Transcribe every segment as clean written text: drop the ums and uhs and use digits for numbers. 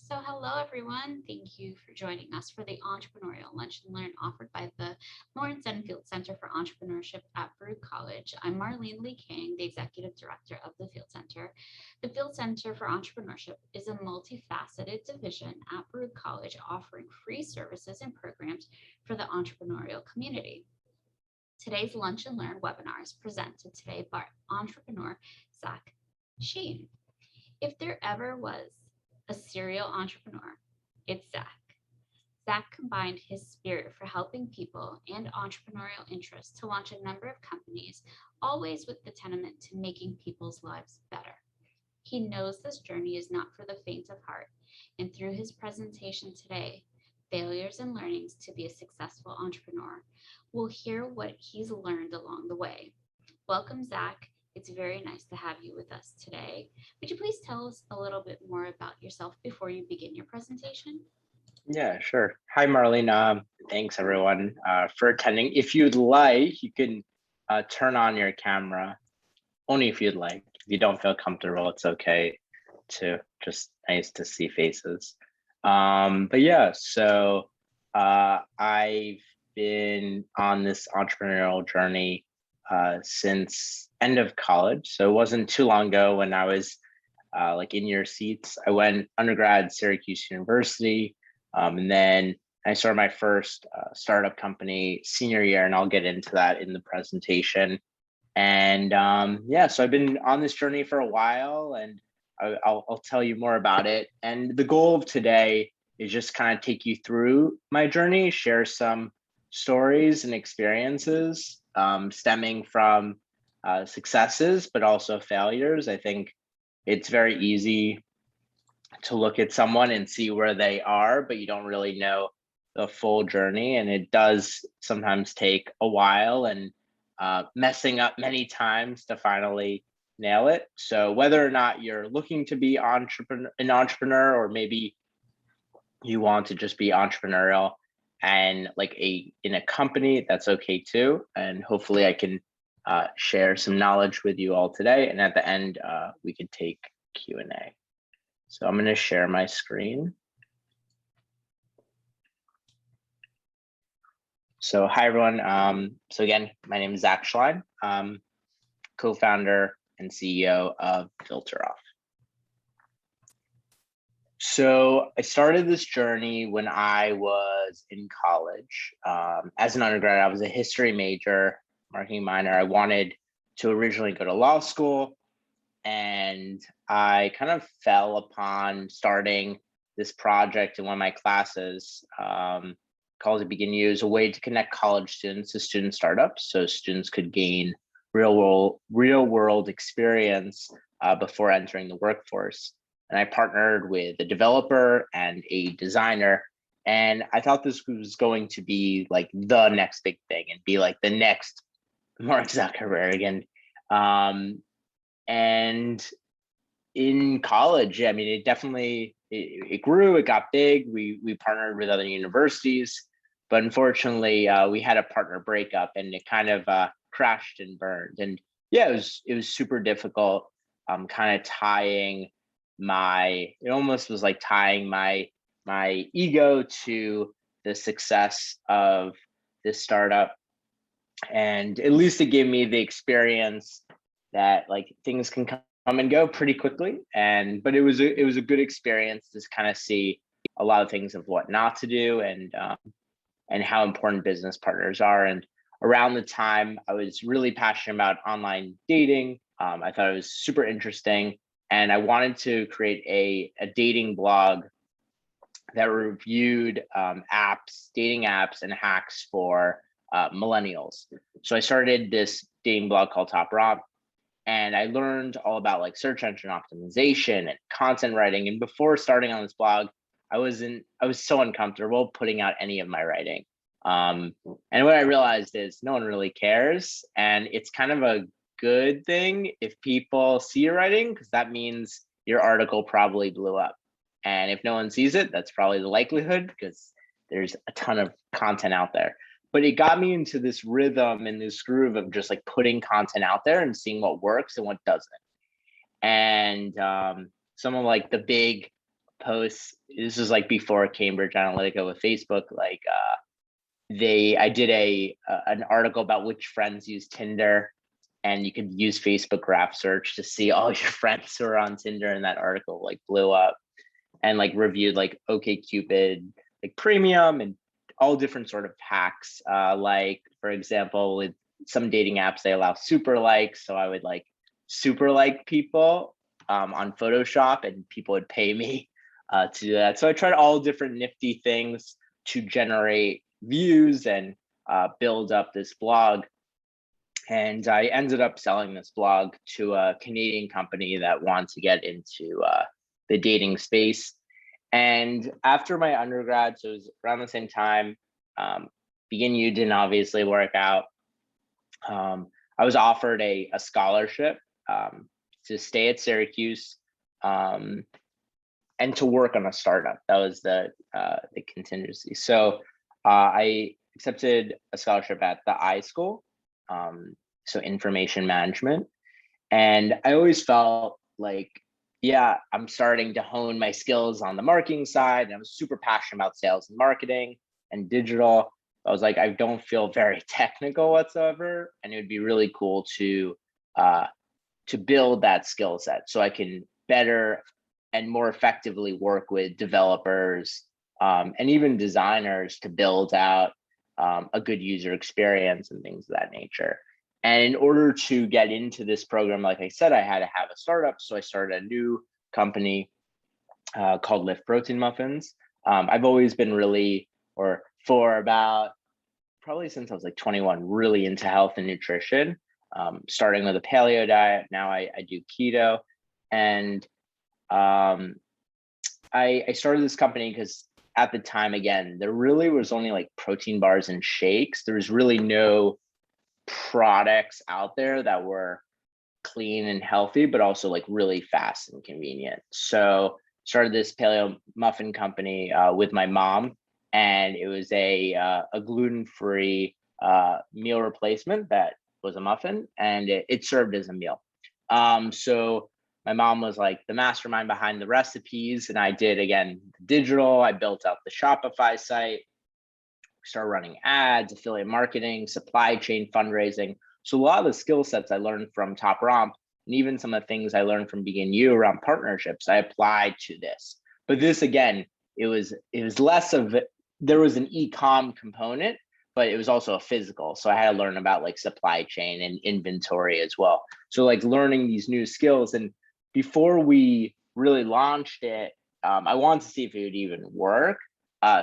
So, hello everyone. Thank you for joining us for the Entrepreneurial Lunch and Learn offered by the Lawrence Enfield Center for Entrepreneurship at Baruch College. I'm Marlene Lee King, the Executive Director of the Field Center. The Field Center for Entrepreneurship is a multifaceted division at Baruch College offering free services and programs for the entrepreneurial community. Today's Lunch and Learn webinar is presented today by entrepreneur Zach Sheen. If there ever was a serial entrepreneur, it's Zach. Zach combined his spirit for helping people and entrepreneurial interest to launch a number of companies, always with the tenement to making people's lives better. He knows this journey is not for the faint of heart, and through his presentation today, Failures and Learnings to be a Successful Entrepreneur, we'll hear what he's learned along the way. Welcome, Zach. It's very nice to have you with us today. Would you please tell us a little bit more about yourself before you begin your presentation? Yeah, sure. Hi, Marlene. Thanks everyone for attending. If you'd like, you can turn on your camera, only if you'd like. If you don't feel comfortable, it's okay too. Just nice to see faces. But yeah, so I've been on this entrepreneurial journey since end of college. So it wasn't too long ago when I was like in your seats. I went undergrad Syracuse University. And then I started my first startup company senior year, and I'll get into that in the presentation. And yeah, so I've been on this journey for a while, and I'll tell you more about it. And the goal of today is just kind of take you through my journey, share some stories and experiences stemming from successes, but also failures. I think it's very easy to look at someone and see where they are, but you don't really know the full journey. And it does sometimes take a while and messing up many times to finally nail it. So whether or not you're looking to be an entrepreneur, or maybe you want to just be entrepreneurial and like in a company, that's okay too. And hopefully I can share some knowledge with you all today. And at the end, we can take Q&A. So I'm going to share my screen. So hi, everyone. So again, my name is Zach Schleien, co-founder and CEO of FilterOff. So I started this journey when I was in college. As an undergrad, I was a history major, marketing minor. I wanted to originally go to law school, and I kind of fell upon starting this project in one of my classes called the Begin You as a way to connect college students to student startups, so students could gain real world experience before entering the workforce. And I partnered with a developer and a designer, and I thought this was going to be like the next big thing and be like the next Mark Zuckerberg. And in college, I mean, it definitely, it grew, it got big. We partnered with other universities, but unfortunately we had a partner breakup, and it kind of crashed and burned. And yeah, it was super difficult. Kind of it almost was like tying my ego to the success of this startup. And at least it gave me the experience that like things can come and go pretty quickly. But it was a good experience to kind of see a lot of things of what not to do, and how important business partners are. And around the time, I was really passionate about online dating. I thought it was super interesting, and I wanted to create a dating blog that reviewed dating apps and hacks for millennials. So I started this dating blog called Top Raw, and I learned all about like search engine optimization and content writing. And before starting on this blog, I was so uncomfortable putting out any of my writing. And what I realized is no one really cares, and it's kind of a good thing if people see your writing, because that means your article probably blew up. And if no one sees it, that's probably the likelihood, because there's a ton of content out there. But it got me into this rhythm and this groove of just like putting content out there and seeing what works and what doesn't. And some of like the big posts. This was like before Cambridge Analytica with Facebook. Like I did an article about which friends use Tinder, and you could use Facebook graph search to see all your friends who are on Tinder, and that article like blew up, and like reviewed like OkCupid, like premium, and all different sort of hacks. Like for example, with some dating apps, they allow super likes. So I would like super like people on Photoshop, and people would pay me to do that. So I tried all different nifty things to generate views and build up this blog. And I ended up selling this blog to a Canadian company that wanted to get into the dating space. And after my undergrad, so it was around the same time, Begin U didn't obviously work out. I was offered a scholarship to stay at Syracuse and to work on a startup. That was the contingency. So I accepted a scholarship at the iSchool, so information management. And I always felt like, yeah, I'm starting to hone my skills on the marketing side. And I was super passionate about sales and marketing and digital. I was like, I don't feel very technical whatsoever. And it would be really cool to build that skill set so I can better and more effectively work with developers and even designers to build out a good user experience and things of that nature. And in order to get into this program, like I said, I had to have a startup. So I started a new company called Lift Protein Muffins. I've always been really, or for about probably since I was like 21, really into health and nutrition, starting with a paleo diet. Now I do keto. And I started this company because at the time, again, there really was only like protein bars and shakes. There was really no products out there that were clean and healthy, but also like really fast and convenient. So started this paleo muffin company with my mom, and it was a gluten-free meal replacement that was a muffin, and it served as a meal. So my mom was like the mastermind behind the recipes, and I did, again, digital. I built out the Shopify site, started running ads, affiliate marketing, supply chain, fundraising. So a lot of the skill sets I learned from Top Romp, and even some of the things I learned from Begin U around partnerships, I applied to this. But this, again, it was less of, there was an e-com component, but it was also a physical. So I had to learn about like supply chain and inventory as well. So like learning these new skills. And before we really launched it, I wanted to see if it would even work.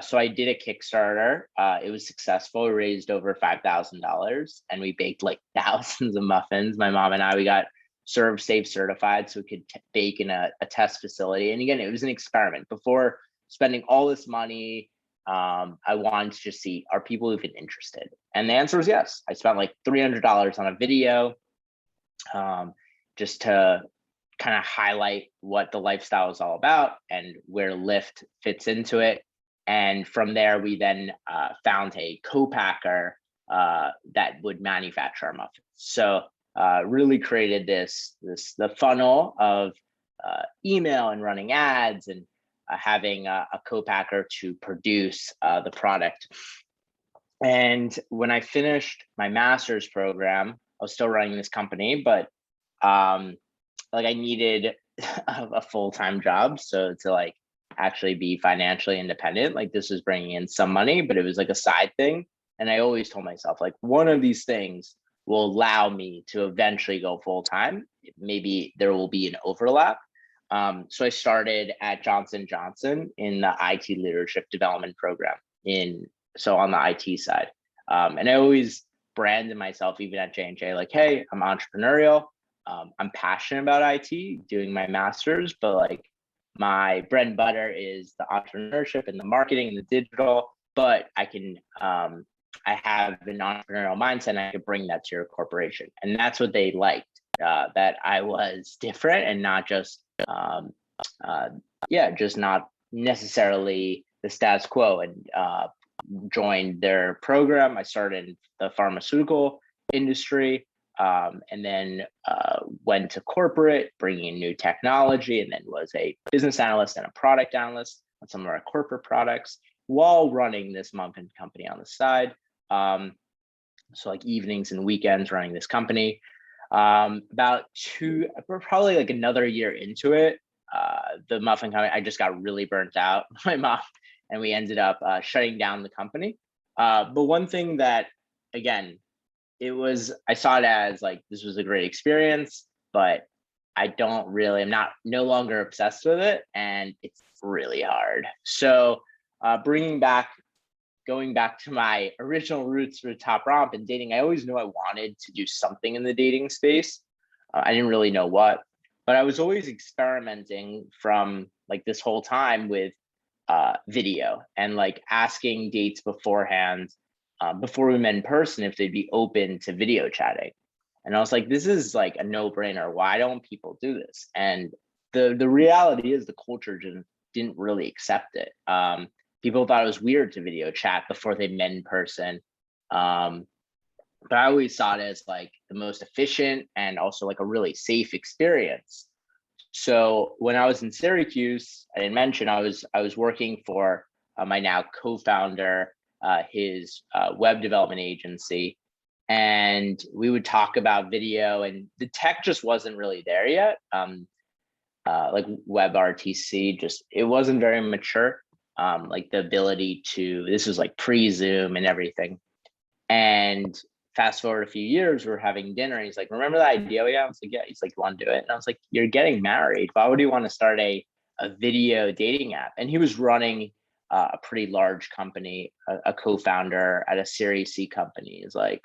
So I did a Kickstarter. It was successful. We raised over $5,000, and we baked like thousands of muffins. My mom and I, we got Serve Safe certified so we could bake in a test facility. And again, it was an experiment. Before spending all this money, I wanted to just see, are people even interested? And the answer was yes. I spent like $300 on a video just to kind of highlight what the lifestyle is all about and where Lyft fits into it. And from there, we then found a co-packer that would manufacture our muffins. So really created the funnel of email and running ads and having a co-packer to produce the product. And when I finished my master's program, I was still running this company, but like I needed a full-time job. So to like actually be financially independent, like this was bringing in some money, but it was like a side thing. And I always told myself like one of these things will allow me to eventually go full-time. Maybe there will be an overlap. So I started at Johnson & Johnson in the IT leadership development program so on the IT side. And I always branded myself even at J&J, like, hey, I'm entrepreneurial. I'm passionate about IT, doing my master's, but like my bread and butter is the entrepreneurship and the marketing and the digital, but I can, I have an entrepreneurial mindset and I could bring that to your corporation. And that's what they liked, that I was different and not just, just not necessarily the status quo, and joined their program. I started in the pharmaceutical industry. and then went to corporate, bringing in new technology, and then was a business analyst and a product analyst on some of our corporate products while running this muffin company on the side. So like evenings and weekends running this company. We're probably like another year into it. The muffin company, I just got really burnt out by my mom, and we ended up shutting down the company. But one thing that, again, I saw it as like, this was a great experience, but I'm no longer obsessed with it, and it's really hard. So going back to my original roots for Top Romp and dating, I always knew I wanted to do something in the dating space. I didn't really know what, but I was always experimenting from like this whole time with video and like asking dates beforehand, before we met in person, if they'd be open to video chatting. And I was like, this is like a no-brainer. Why don't people do this? And the reality is the culture didn't really accept it. People thought it was weird to video chat before they met in person. But I always saw it as like the most efficient and also like a really safe experience. So when I was in Syracuse, I didn't mention I was working for my now co-founder, his web development agency, and we would talk about video, and the tech just wasn't really there yet. Like WebRTC, it wasn't very mature. Like the ability this was like pre-Zoom and everything. And fast forward a few years, we're having dinner, and he's like, remember that idea we had? I was like, yeah. He's like, you want to do it? And I was like, you're getting married. Why would you want to start a video dating app? And he was running a pretty large company, a co-founder at a Series C company. He's like,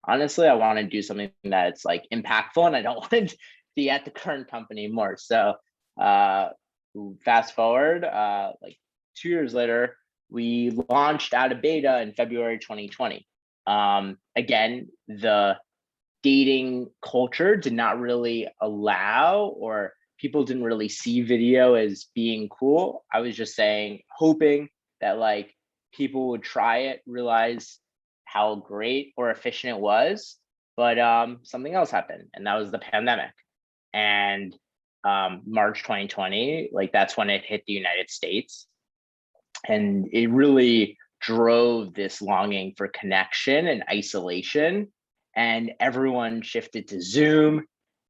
honestly, I want to do something that's like impactful, and I don't want to be at the current company anymore. So fast forward, like 2 years later, we launched out of beta in February 2020. Again, the dating culture did not really allow, or people didn't really see video as being cool. I was just hoping that like people would try it, realize how great or efficient it was. But something else happened, and that was the pandemic. And March 2020, like that's when it hit the United States. And it really drove this longing for connection and isolation. And everyone shifted to Zoom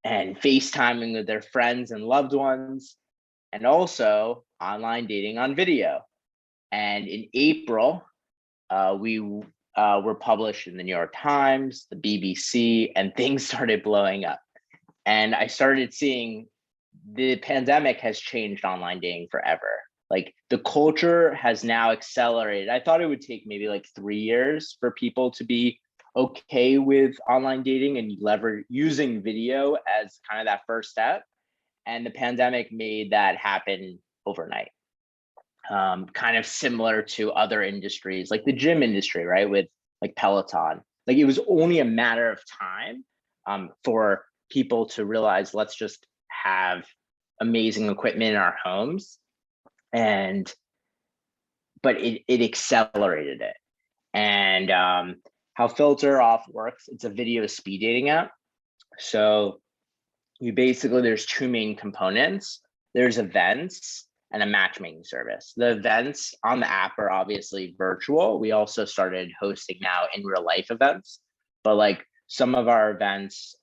and FaceTiming with their friends and loved ones, and also online dating on video. And in April, we were published in the New York Times, the BBC, and things started blowing up. And I started seeing the pandemic has changed online dating forever. Like the culture has now accelerated. I thought it would take maybe like 3 years for people to be okay with online dating and using video as kind of that first step. And the pandemic made that happen overnight. Kind of similar to other industries, like the gym industry, right? With like Peloton. Like it was only a matter of time for people to realize, let's just have amazing equipment in our homes. But it accelerated it. And how FilterOff works, it's a video speed dating app. So there's two main components. There's events and a matchmaking service. The events on the app are obviously virtual. We also started hosting now in real life events, but like some of our events,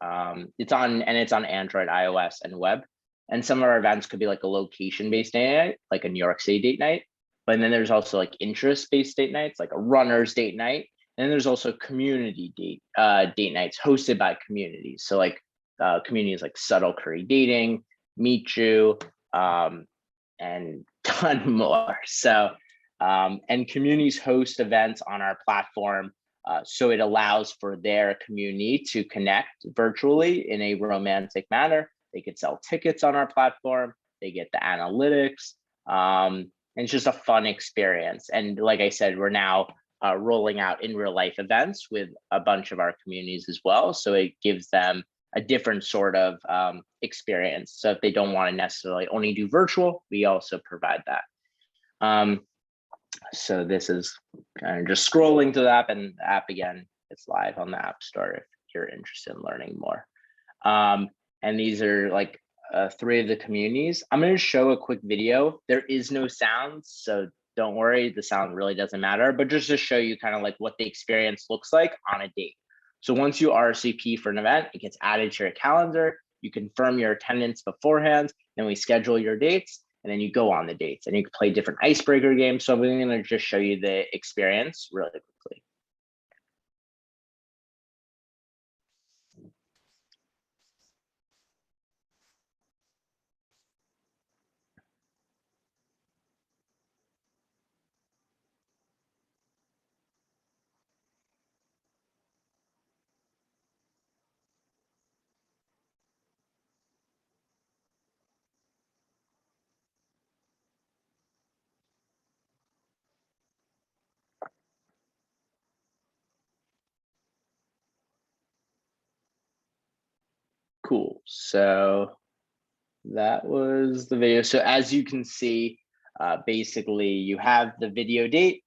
it's on Android, iOS, and web. And some of our events could be like a location-based date night, like a New York City date night. But then there's also like interest-based date nights, like a runner's date night. And then there's also community date nights hosted by communities. So like communities like Subtle Curry Dating, Meet You, and ton more. So, and communities host events on our platform. So it allows for their community to connect virtually in a romantic manner. They could sell tickets on our platform. They get the analytics. And it's just a fun experience. And like I said, we're now rolling out in real life events with a bunch of our communities as well. So it gives them a different sort of experience. So if they don't want to necessarily only do virtual, we also provide that. So this is kind of just scrolling to the app, and the app again, it's live on the App Store if you're interested in learning more. And these are like 3 of the communities. I'm going to show a quick video. There is no sound, so don't worry, the sound really doesn't matter, but just to show you kind of like what the experience looks like on a date. So once you RSVP for an event, it gets added to your calendar. You confirm your attendance beforehand, then we schedule your dates, and then you go on the dates and you can play different icebreaker games. So I'm going to just show you the experience really quickly. Cool. So that was the video. So as you can see, basically you have the video date.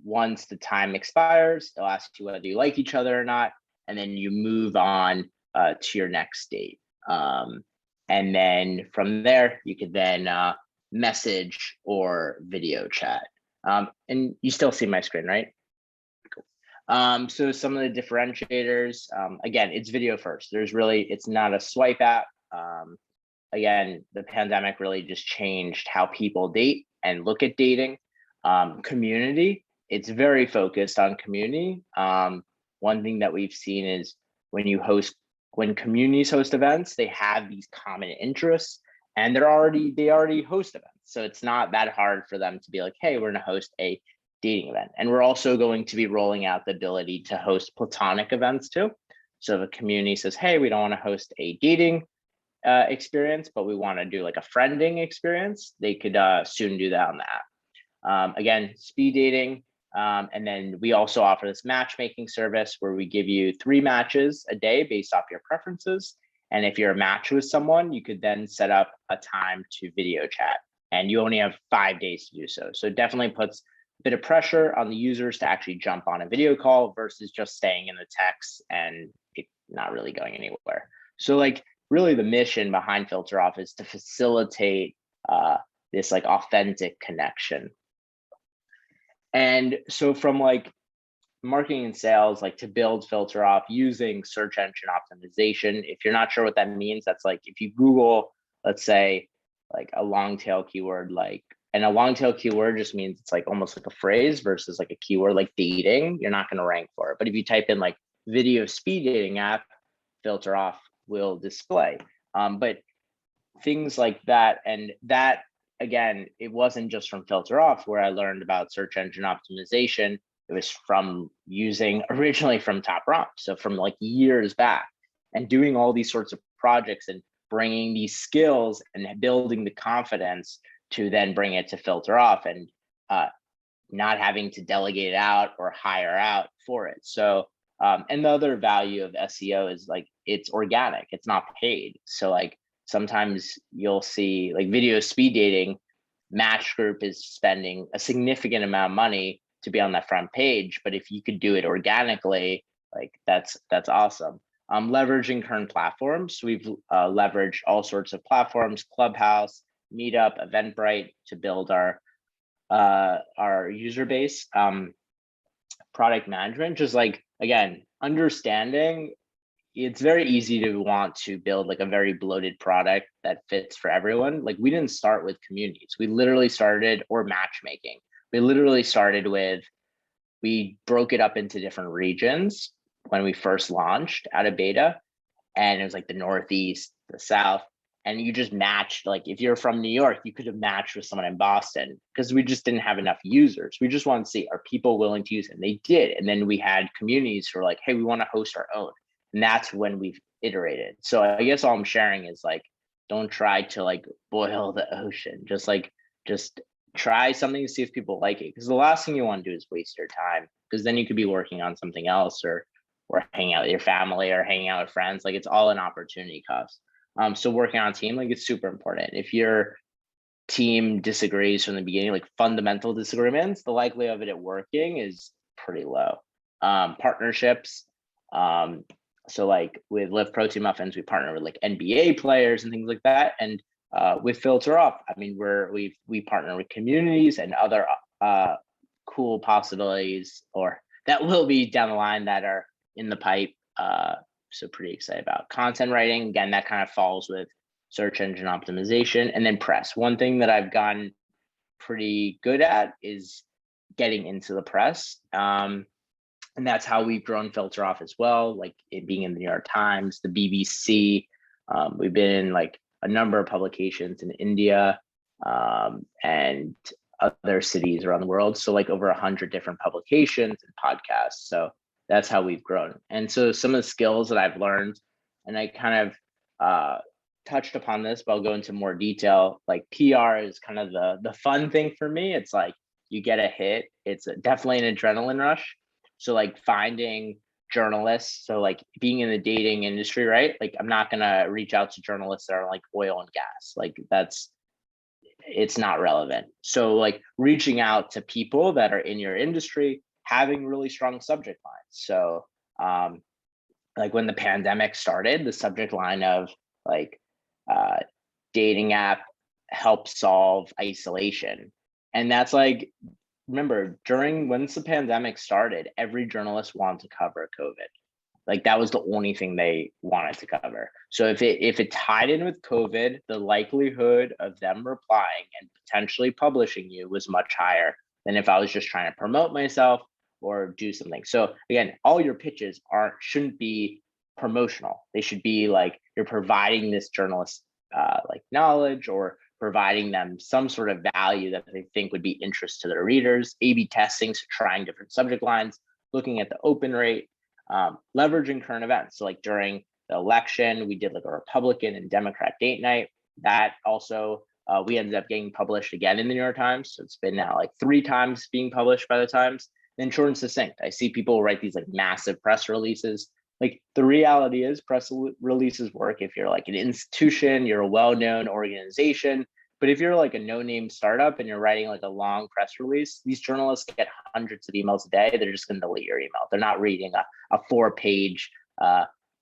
Once the time expires, it'll ask you whether you like each other or not, and then you move on to your next date. And then from there, you could then message or video chat. And you still see my screen, right? So some of the differentiators, again, it's video first. It's not a swipe app. Again, the pandemic really just changed how people date and look at dating. Community, it's very focused on community. One thing that we've seen is when communities host events, they have these common interests and they already host events. So it's not that hard for them to be like, hey, we're gonna host a dating event. And we're also going to be rolling out the ability to host platonic events too. So if a community says, hey, we don't want to host a dating experience, but we want to do like a friending experience, they could soon do that on the app. Again, speed dating. And then we also offer this matchmaking service where we give you 3 matches a day based off your preferences. And if you're a match with someone, you could then set up a time to video chat, and you only have 5 days to do so. So it definitely puts a bit of pressure on the users to actually jump on a video call versus just staying in the text and it not really going anywhere. So like really the mission behind FilterOff is to facilitate this like authentic connection. And so from like marketing and sales, like to build FilterOff using search engine optimization, if you're not sure what that means, that's like if you Google, let's say like a long tail keyword, and a long tail keyword just means it's like almost like a phrase versus like a keyword like dating, you're not going to rank for it. But if you type in like video speed dating app, FilterOff will display. But things like that, and that again, it wasn't just from FilterOff where I learned about search engine optimization. It was from originally from Top Romp, so from like years back, and doing all these sorts of projects and bringing these skills and building the confidence to then bring it to FilterOff and not having to delegate it out or hire out for it. So, and the other value of SEO is like it's organic, it's not paid. So like sometimes you'll see like video speed dating, Match Group is spending a significant amount of money to be on that front page. But if you could do it organically, like that's awesome. Leveraging current platforms. We've leveraged all sorts of platforms, Clubhouse, Meetup, Eventbrite to build our user base. Product management, just like, again, understanding it's very easy to want to build like a very bloated product that fits for everyone. Like we didn't start with communities. We literally started, or matchmaking. We literally started with, we broke it up into different regions when we first launched out of beta. And it was like the Northeast, the South, and you just matched, like if you're from New York, you could have matched with someone in Boston because we just didn't have enough users. We just wanted to see, are people willing to use it? And they did. And then we had communities who were like, hey, we want to host our own. And that's when we've iterated. So I guess all I'm sharing is like, don't try to like boil the ocean. Just try something to see if people like it. Because the last thing you want to do is waste your time, because then you could be working on something else or hanging out with your family or hanging out with friends. Like it's all an opportunity cost. So working on a team, like it's super important. If your team disagrees from the beginning, like fundamental disagreements, the likelihood of it working is pretty low. Partnerships, So like with Live Protein Muffins, we partner with like NBA players and things like that. And with FilterOff, I mean, we partner with communities and other cool possibilities, or that will be down the line, that are in the pipe. So pretty excited about content writing. Again, that kind of falls with search engine optimization, and then press. One thing that I've gotten pretty good at is getting into the press. And that's how we've grown FilterOff as well, like it being in the New York Times, the BBC. We've been in like a number of publications in India and other cities around the world. So like over 100 different publications and podcasts. So that's how we've grown. And so some of the skills that I've learned, and I kind of touched upon this, but I'll go into more detail. Like PR is kind of the fun thing for me. It's like you get a hit. It's definitely an adrenaline rush. So like finding journalists, so like being in the dating industry, right? Like I'm not gonna reach out to journalists that are like oil and gas. Like it's not relevant. So like reaching out to people that are in your industry, having really strong subject lines. So like when the pandemic started, the subject line of like dating app help solve isolation. And that's like, remember, once the pandemic started, every journalist wanted to cover COVID. Like that was the only thing they wanted to cover. So if it tied in with COVID, the likelihood of them replying and potentially publishing you was much higher than if I was just trying to promote myself or do something. So again, all your pitches shouldn't be promotional. They should be like you're providing this journalist like knowledge, or providing them some sort of value that they think would be interest to their readers. A/B testing, so trying different subject lines, looking at the open rate, leveraging current events. So like during the election, we did like a Republican and Democrat date night. That also we ended up getting published again in the New York Times. So it's been now like 3 times being published by the Times. Then short and succinct. I see people write these like massive press releases. Like the reality is press releases work if you're like an institution, you're a well-known organization. But if you're like a no-name startup and you're writing like a long press release, these journalists get hundreds of emails a day. They're just going to delete your email. They're not reading a 4-page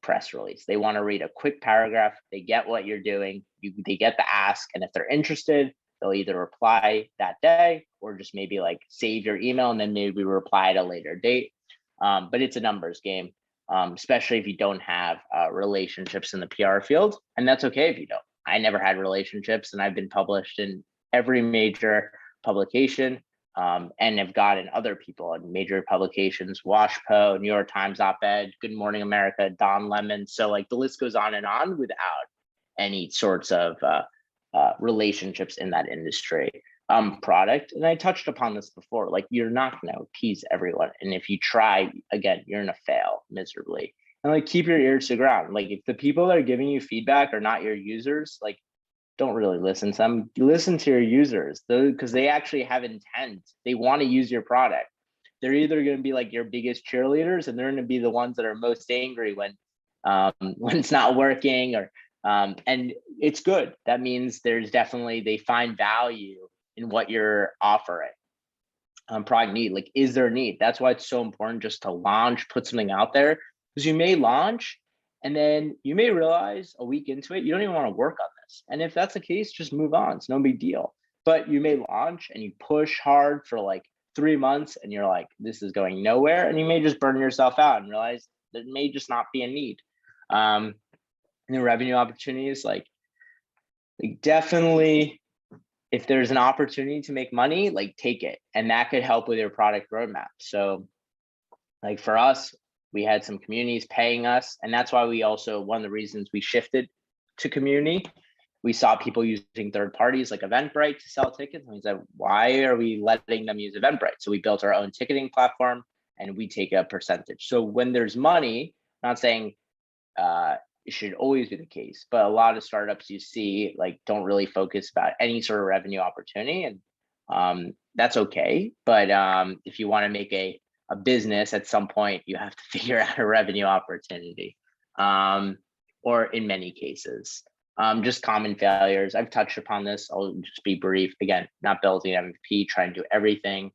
press release. They want to read a quick paragraph. They get what you're doing. They get the ask. And if they're interested, they'll either reply that day or just maybe like save your email and then maybe reply at a later date. But it's a numbers game. Especially if you don't have relationships in the PR field. And that's okay if you don't. I never had relationships, and I've been published in every major publication and have gotten other people in major publications, WashPo, New York Times op-ed, Good Morning America, Don Lemon. So like the list goes on without any sorts of relationships in that industry. Product, and I touched upon this before, like you're not going to appease everyone, and if you try, again, you're going to fail miserably. And like keep your ears to the ground. Like if the people that are giving you feedback are not your users, like don't really listen to them. Listen to your users, because they actually have intent. They want to use your product. They're either going to be like your biggest cheerleaders, and they're going to be the ones that are most angry when it's not working, or and it's good. That means they find value in what you're offering. Product need, like, is there a need? That's why it's so important just to launch, put something out there, because you may launch and then you may realize a week into it, you don't even want to work on this. And if that's the case, just move on. It's no big deal. But you may launch and you push hard for like 3 months and you're like, this is going nowhere. And you may just burn yourself out and realize there may just not be a need. And the revenue opportunities, like definitely, if there's an opportunity to make money, like take it. And that could help with your product roadmap. So like for us, we had some communities paying us. And that's why one of the reasons we shifted to community, we saw people using third parties like Eventbrite to sell tickets. And we said, why are we letting them use Eventbrite? So we built our own ticketing platform and we take a percentage. So when there's money, not saying it should always be the case, but a lot of startups you see like don't really focus about any sort of revenue opportunity, and that's okay. But if you want to make a business, at some point you have to figure out a revenue opportunity, or in many cases, just common failures. I've touched upon this. I'll just be brief. Again, not building an MVP, trying to do everything,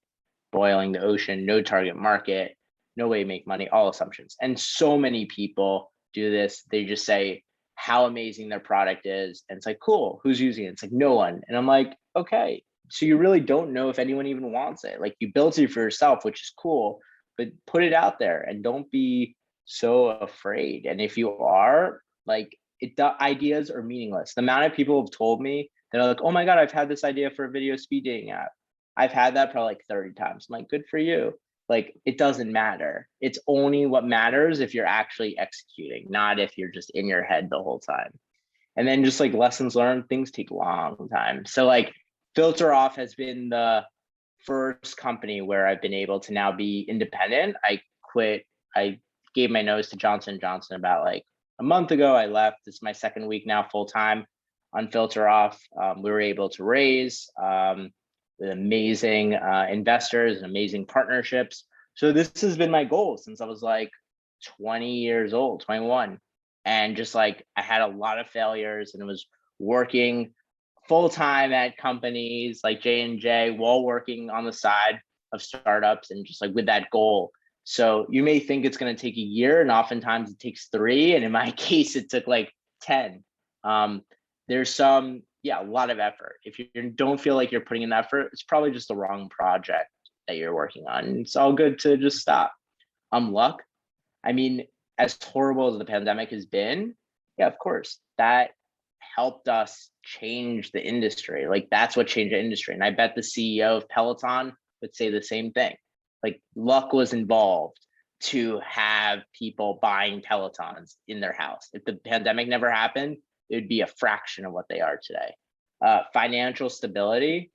boiling the ocean, no target market, no way to make money, all assumptions. And so many people do this. They just say how amazing their product is. And it's like, cool, who's using it? It's like, no one. And I'm like, okay. So you really don't know if anyone even wants it. Like, you built it for yourself, which is cool, but put it out there and don't be so afraid. And if you are, like, the ideas are meaningless. The amount of people have told me that are like, oh my God, I've had this idea for a video speed dating app. I've had that probably like 30 times. I'm like, good for you. Like, it doesn't matter. It's only what matters if you're actually executing, not if you're just in your head the whole time. And then just like lessons learned, things take a long time. So like FilterOff has been the first company where I've been able to now be independent. I quit. I gave my notice to Johnson & Johnson about like a month ago. I left. This is my second week now full time on FilterOff. We were able to raise with amazing investors and amazing partnerships. So this has been my goal since I was like 20 years old, 21. And just like, I had a lot of failures and was working full time at companies like J&J while working on the side of startups and just like with that goal. So you may think it's going to take a year, and oftentimes it takes 3. And in my case, it took like 10. There's a lot of effort. If you don't feel like you're putting in effort, it's probably just the wrong project that you're working on. And it's all good to just stop. Luck. I mean, as horrible as the pandemic has been, yeah, of course, that helped us change the industry. Like, that's what changed the industry. And I bet the CEO of Peloton would say the same thing. Like, luck was involved to have people buying Pelotons in their house. If the pandemic never happened, it would be a fraction of what they are today. Financial stability.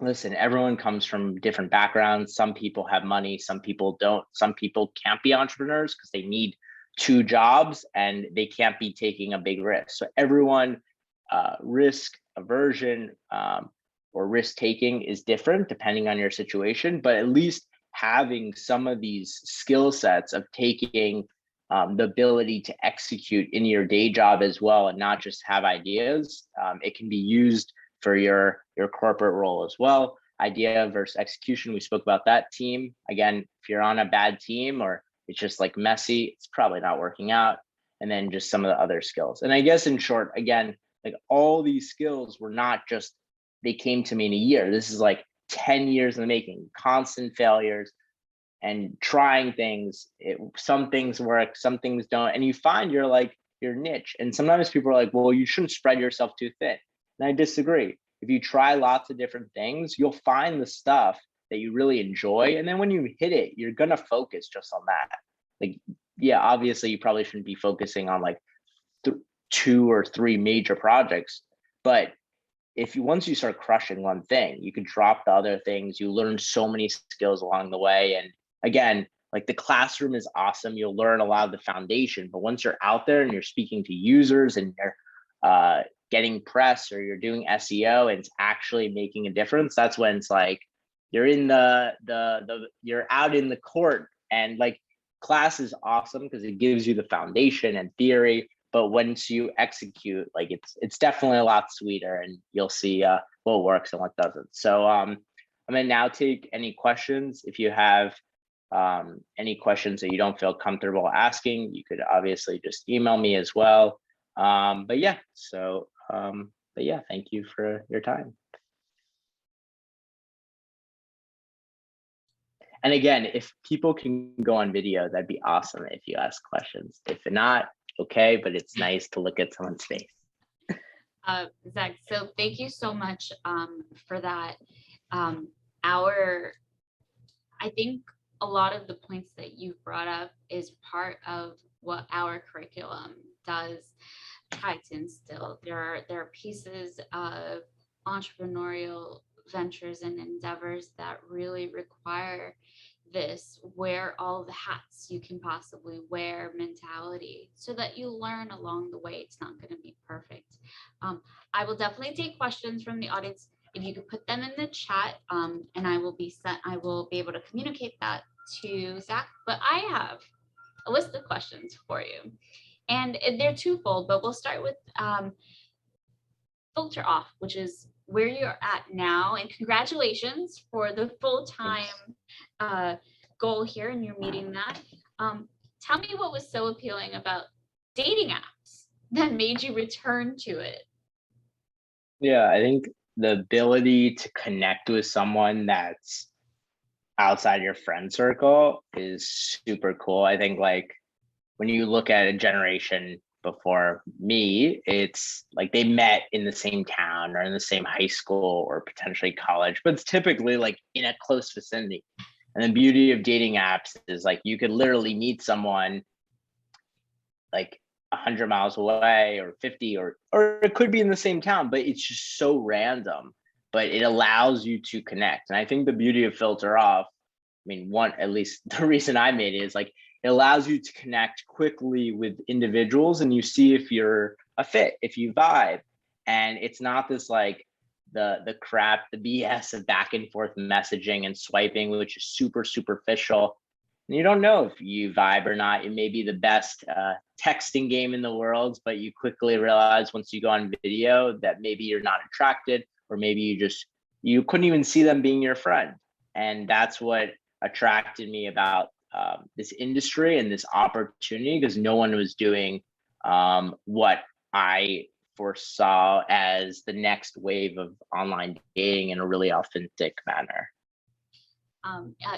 Listen, everyone comes from different backgrounds. Some people have money, some people don't. Some people can't be entrepreneurs because they need 2 jobs and they can't be taking a big risk. So everyone, risk aversion or risk taking is different depending on your situation, but at least having some of these skill sets of taking the ability to execute in your day job as well, and not just have ideas. It can be used for your corporate role as well. Idea versus execution. We spoke about that team. Again, if you're on a bad team or it's just like messy, it's probably not working out. And then just some of the other skills. And I guess in short, again, like all these skills were not just, they came to me in a year. This is like 10 years in the making, constant failures and trying things. Some things work, some things don't. And you find your niche. And sometimes people are like, well, you shouldn't spread yourself too thin. And I disagree. If you try lots of different things, you'll find the stuff that you really enjoy. And then when you hit it, you're going to focus just on that. Like, yeah, obviously you probably shouldn't be focusing on like 2 or 3 major projects. But once you start crushing one thing, you can drop the other things. You learn so many skills along the way. And again, like, the classroom is awesome. You'll learn a lot of the foundation, but once you're out there and you're speaking to users and you're getting press or you're doing SEO and it's actually making a difference, that's when it's like you're in you're out in the court. And like, class is awesome because it gives you the foundation and theory, but once you execute, like, it's definitely a lot sweeter, and you'll see what works and what doesn't. So I'm gonna now take any questions. If you have any questions that you don't feel comfortable asking, you could obviously just email me as well. But yeah, thank you for your time. And again, if people can go on video, that'd be awesome if you ask questions. If not, okay, but it's nice to look at someone's face. Zach, so thank you so much for that. I think a lot of the points that you've brought up is part of what our curriculum does try to instill. There are pieces of entrepreneurial ventures and endeavors that really require this wear all the hats you can possibly wear mentality, so that you learn along the way. It's not going to be perfect. I will definitely take questions from the audience. If you could put them in the chat, and I will be able to communicate that to Zach. But I have a list of questions for you, and they're twofold, but we'll start with FilterOff, which is where you're at now, and congratulations for the full-time goal here, and you're meeting that. Tell me what was so appealing about dating apps that made you return to it? Yeah, I think the ability to connect with someone that's outside your friend circle is super cool. I think like when you look at a generation before me, it's like they met in the same town or in the same high school or potentially college, but it's typically like in a close vicinity. And the beauty of dating apps is like you could literally meet someone like 100 miles away or 50 or it could be in the same town, but it's just so random, but it allows you to connect. And I think the beauty of filter off, I mean, one, at least the reason I made it is like it allows you to connect quickly with individuals and you see if you're a fit, if you vibe. And it's not this like the crap, the BS of back and forth messaging and swiping, which is super superficial. And you don't know if you vibe or not. It may be the best texting game in the world, but you quickly realize once you go on video that maybe you're not attracted, or maybe you couldn't even see them being your friend. And that's what attracted me about this industry and this opportunity, because no one was doing what I foresaw as the next wave of online dating in a really authentic manner.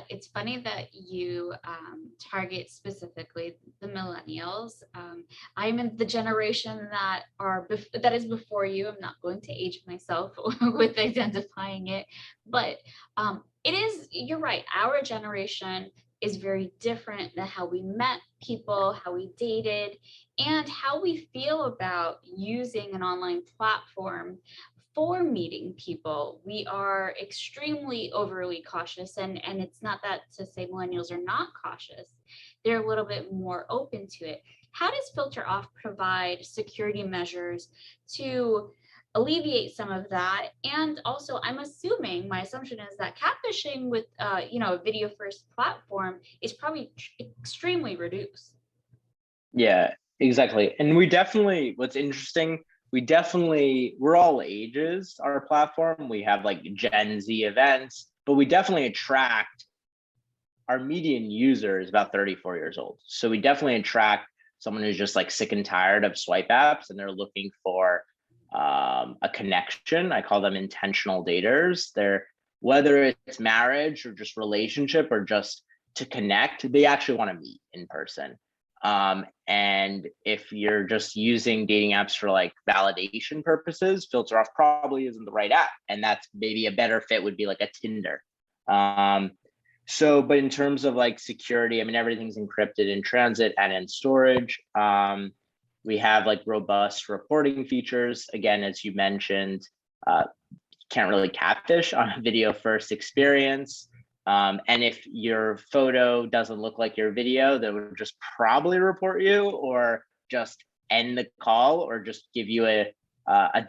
It's funny that you target specifically the millennials. I'm in the generation that is before you. I'm not going to age myself with identifying it, but it is. You're right. Our generation is very different than how we met people, how we dated, and how we feel about using an online platform for meeting people. We are extremely overly cautious, and it's not that to say millennials are not cautious. They're a little bit more open to it. How does FilterOff provide security measures to alleviate some of that? And also, I'm assuming, my assumption is that catfishing with a video first platform is probably extremely reduced. Yeah, exactly. And what's interesting, we're all ages, our platform. We have like Gen Z events, but we definitely attract our median user is about 34 years old. So we definitely attract someone who's just like sick and tired of swipe apps and they're looking for a connection. I call them intentional daters. Whether it's marriage or just relationship or just to connect, they actually want to meet in person. And if you're just using dating apps for like validation purposes, FilterOff probably isn't the right app. And that's maybe a better fit would be like a Tinder. But in terms of like security, I mean, everything's encrypted in transit and in storage. We have like robust reporting features. Again, as you mentioned, can't really catfish on a video first experience. And if your photo doesn't look like your video, they would just probably report you or just end the call or just give you a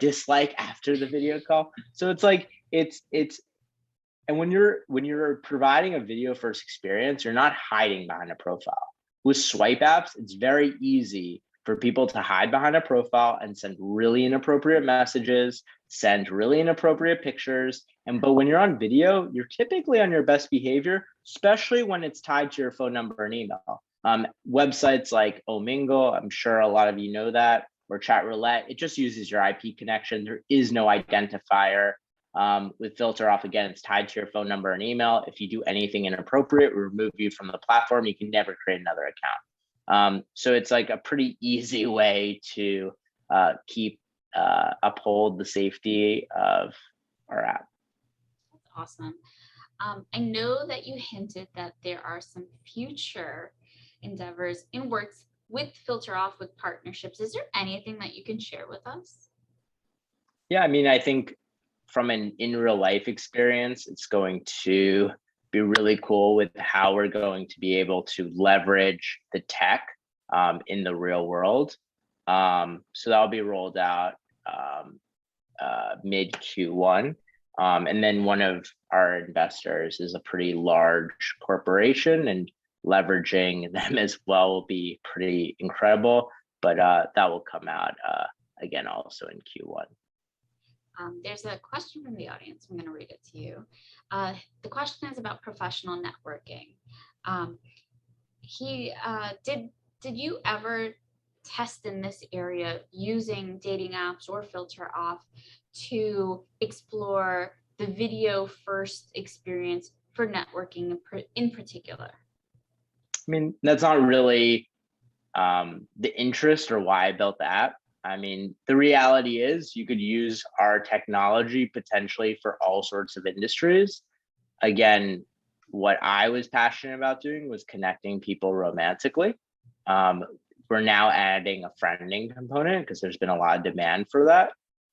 dislike after the video call. So it's like, and when you're providing a video first experience, you're not hiding behind a profile. With swipe apps, it's very easy for people to hide behind a profile and send really inappropriate messages, send really inappropriate pictures. But when you're on video, you're typically on your best behavior, especially when it's tied to your phone number and email. Websites like Omingle, I'm sure a lot of you know that, or Chat Roulette, it just uses your IP connection. There is no identifier. With FilterOff, again, it's tied to your phone number and email. If you do anything inappropriate, we remove you from the platform. You can never create another account. So it's like a pretty easy way to uphold the safety of our app. That's awesome. I know that you hinted that there are some future endeavors in works with FilterOff, with partnerships. Is there anything that you can share with us? Yeah, I mean, I think from an in real life experience, it's going to be really cool with how we're going to be able to leverage the tech in the real world. So that'll be rolled out mid Q1. And then one of our investors is a pretty large corporation, and leveraging them as well will be pretty incredible. But that will come out again also in Q1. There's a question from the audience. I'm going to read it to you. The question is about professional networking. Did you ever test in this area using dating apps or FilterOff to explore the video first experience for networking in particular? I mean, that's not really the interest or why I built the app. I mean, the reality is you could use our technology potentially for all sorts of industries. Again, what I was passionate about doing was connecting people romantically. Um, we're now adding a friending component because there's been a lot of demand for that.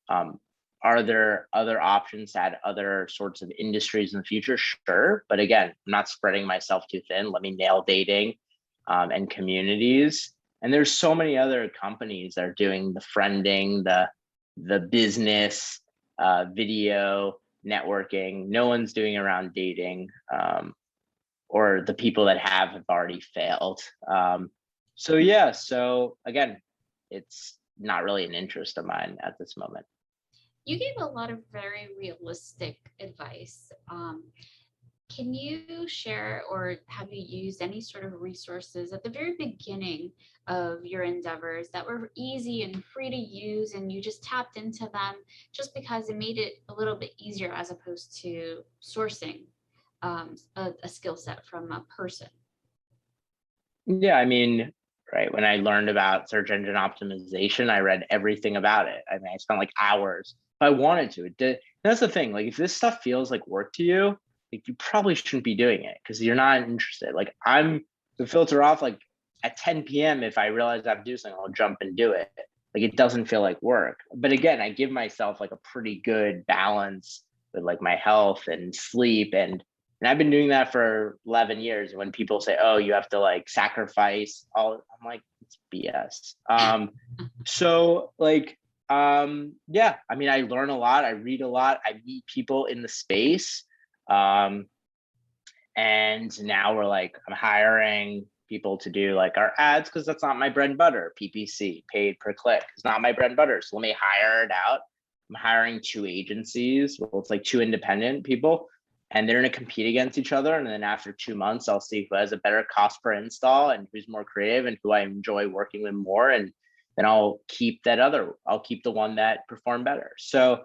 Um, are there other options to add other sorts of industries in the future? Sure. But again, I'm not spreading myself too thin. Let me nail dating and communities. And there's so many other companies that are doing the friending, the business, video, networking. No one's doing around dating, or the people that have already failed. So yeah, so again, it's not really an interest of mine at this moment. You gave a lot of very realistic advice. Can you share, or have you used any sort of resources at the very beginning of your endeavors that were easy and free to use, and you just tapped into them just because it made it a little bit easier as opposed to sourcing a skill set from a person? Yeah, I mean, right, when I learned about search engine optimization, I read everything about it. I mean, I spent like hours if I wanted to. That's the thing. Like, if this stuff feels like work to you, like, you probably shouldn't be doing it because you're not interested. Like, I'm the FilterOff, like at 10 p.m. If I realize I have to do something, I'll jump and do it. Like, it doesn't feel like work. But again, I give myself like a pretty good balance with like my health and sleep, and I've been doing that for 11 years. When people say, "Oh, you have to like sacrifice all," I'm like, it's BS. So like, yeah, I mean, I learn a lot. I read a lot. I meet people in the space. Um, and now we're like, I'm hiring people to do like our ads because that's not my bread and butter. PPC, paid per click, is not my bread and butter. So let me hire it out. I'm hiring 2 agencies. Well, it's like 2 independent people, and they're going to compete against each other. And then after 2 months, I'll see who has a better cost per install and who's more creative and who I enjoy working with more. And then I'll keep the one that performed better. So,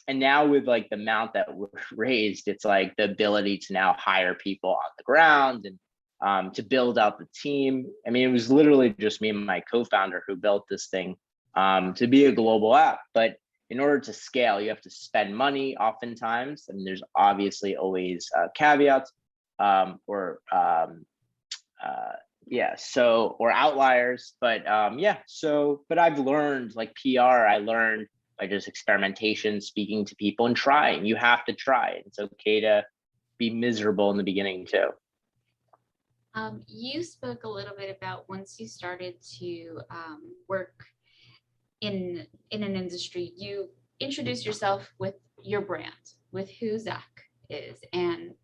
and now with like the amount that we're raised, it's like the ability to now hire people on the ground and to build out the team. I mean, it was literally just me and my co-founder who built this thing to be a global app. But in order to scale, you have to spend money oftentimes. I mean, there's obviously always caveats or outliers. But but I've learned like PR, I learned by just experimentation, speaking to people and trying. You have to try. It's okay to be miserable in the beginning too. You spoke a little bit about once you started to work in an industry, you introduced yourself with your brand, with who Zak is, and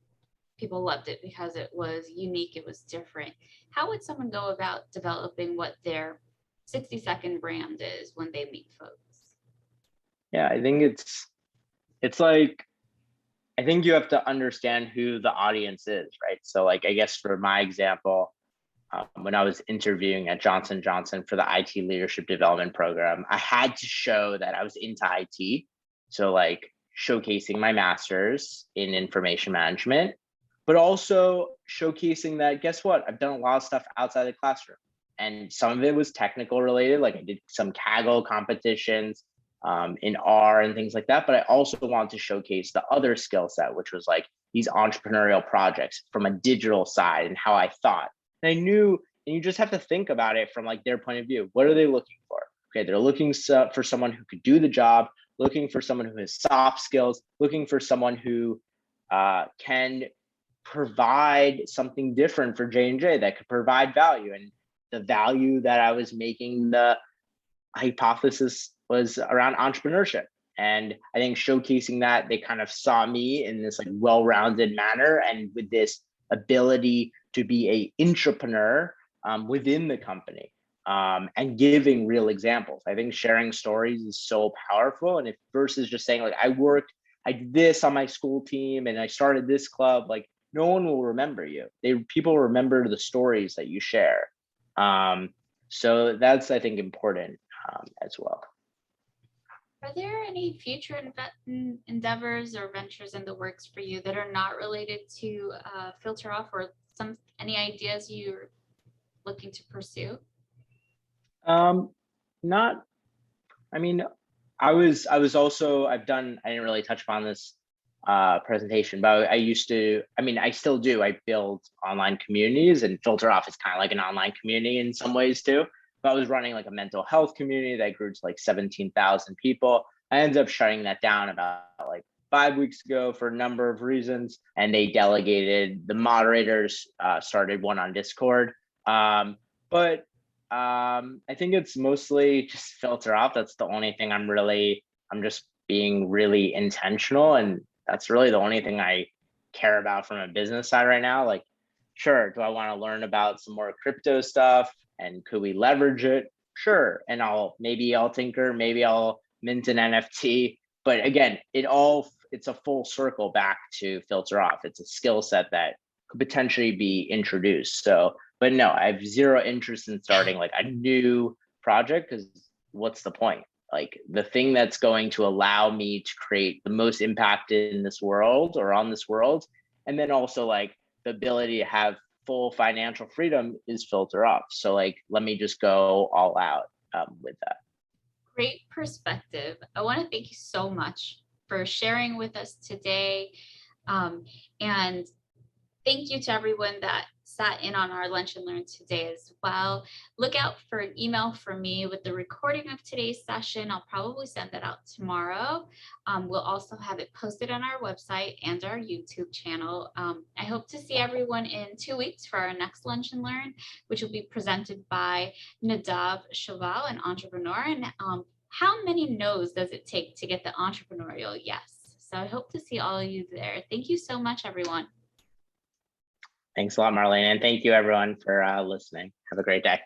people loved it because it was unique, it was different. How would someone go about developing what their 60-second brand is when they meet folks? Yeah, I think it's like, I think you have to understand who the audience is, right? So like, I guess for my example, when I was interviewing at Johnson & Johnson for the IT leadership development program, I had to show that I was into IT. So like showcasing my master's in information management, but also showcasing that, guess what? I've done a lot of stuff outside the classroom. And some of it was technical related. Like I did some Kaggle competitions in R and things like that. But I also wanted to showcase the other skill set, which was like these entrepreneurial projects from a digital side and how I thought. And I knew, and you just have to think about it from like their point of view. What are they looking for? Okay, they're looking for someone who could do the job, looking for someone who has soft skills, looking for someone who can provide something different for J&J that could provide value. And the value that I was making, the hypothesis was around entrepreneurship. And I think showcasing that, they kind of saw me in this like well-rounded manner and with this ability to be a entrepreneur within the company and giving real examples. I think sharing stories is so powerful. And if versus just saying like, I did this on my school team and I started this club, like no one will remember you. People remember the stories that you share. So that's, I think, important as well. Are there any future endeavors or ventures in the works for you that are not related to FilterOff, or any ideas you're looking to pursue? Not, I mean, I was also, I didn't really touch upon this presentation, but I used to, I mean, I still do, I build online communities, and FilterOff is kind of like an online community in some ways too. But I was running like a mental health community that grew to like 17,000 people. I ended up shutting that down about like 5 weeks ago for a number of reasons, and they delegated, the moderators started one on Discord. But I think it's mostly just FilterOff. That's the only thing I'm just being really intentional, and that's really the only thing I care about from a business side right now. Like, sure, do I want to learn about some more crypto stuff, and could we leverage it? Sure. And maybe I'll tinker, maybe I'll mint an NFT. But again, it's a full circle back to FilterOff. It's a skill set that could potentially be introduced. So, but no, I have zero interest in starting like a new project, because what's the point? Like, the thing that's going to allow me to create the most impact in this world or on this world, and then also like the ability to have full financial freedom, is FilterOff. So like, let me just go all out with that. Great perspective. I want to thank you so much for sharing with us today. And thank you to everyone that sat in on our lunch and learn today as well. Look out for an email from me with the recording of today's session. I'll probably send that out tomorrow. We'll also have it posted on our website and our YouTube channel. I hope to see everyone in 2 weeks for our next lunch and learn, which will be presented by Nadav Shaval, an entrepreneur. And how many no's does it take to get the entrepreneurial yes? So I hope to see all of you there. Thank you so much, everyone. Thanks a lot, Marlene. And thank you everyone for listening. Have a great day.